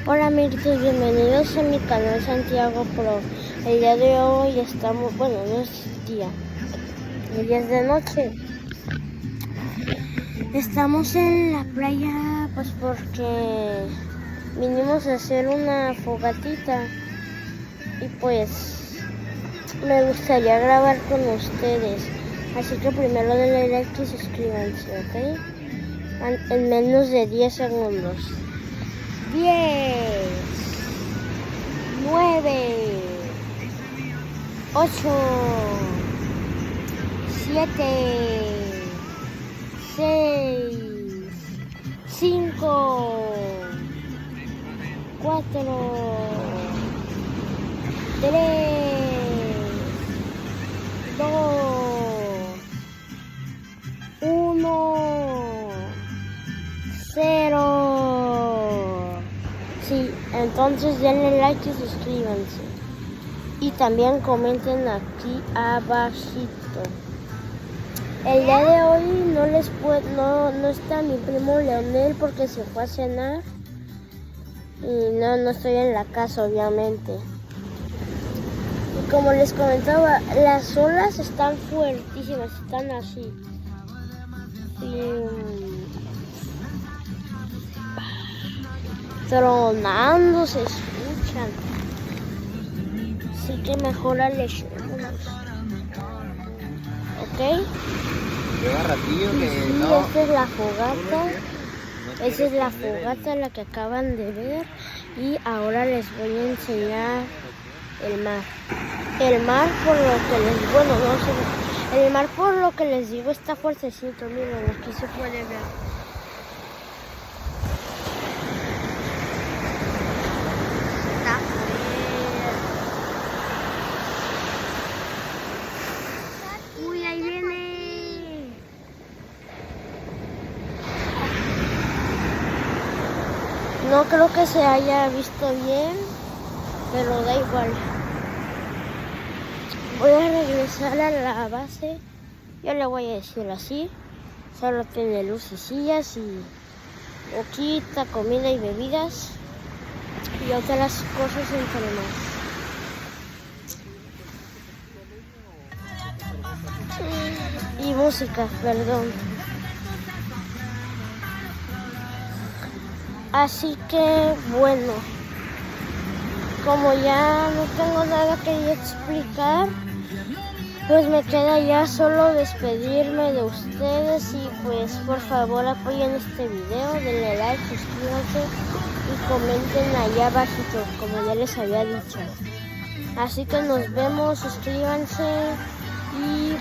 Hola amiguitos, bienvenidos a mi canal Santiago Pro. El día de hoy estamos, bueno, no es día, el día es de noche. Estamos en la playa pues porque vinimos a hacer una fogatita y pues me gustaría grabar con ustedes. Así que primero denle like y suscríbanse, ¿ok? En menos de 10 segundos. 10, 9, 8, 7, 6, 5, 4, 3, 2, 1, 0. Sí, entonces denle like y suscríbanse. Y también comenten aquí abajito. El día de hoy no está mi primo Leonel porque se fue a cenar. Y no estoy en la casa, obviamente. Y como les comentaba, las olas están fuertísimas, están así. Tronando se escuchan. Así que mejor alejémonos. ¿Ok? Lleva ratillo que sí, no. Esta es la fogata. Esa es la fogata, la que acaban de ver. Y ahora les voy a enseñar el mar. El mar, por lo que les... Bueno, no sé. El mar, por lo que les digo, está fuertecito. Miren, aquí se puede ver. Uy, ahí viene. No creo que se haya visto bien, pero da igual. Voy a regresar a la base. Yo le voy a decir así. Solo tiene lucecillas y boquita, comida y bebidas. Y otras cosas entre más. Y música, perdón. Así que bueno, como ya no tengo nada que explicar, pues me queda ya solo despedirme de ustedes y pues por favor apoyen este video, denle like, suscríbanse y comenten allá abajito, como ya les había dicho. Así que nos vemos, suscríbanse y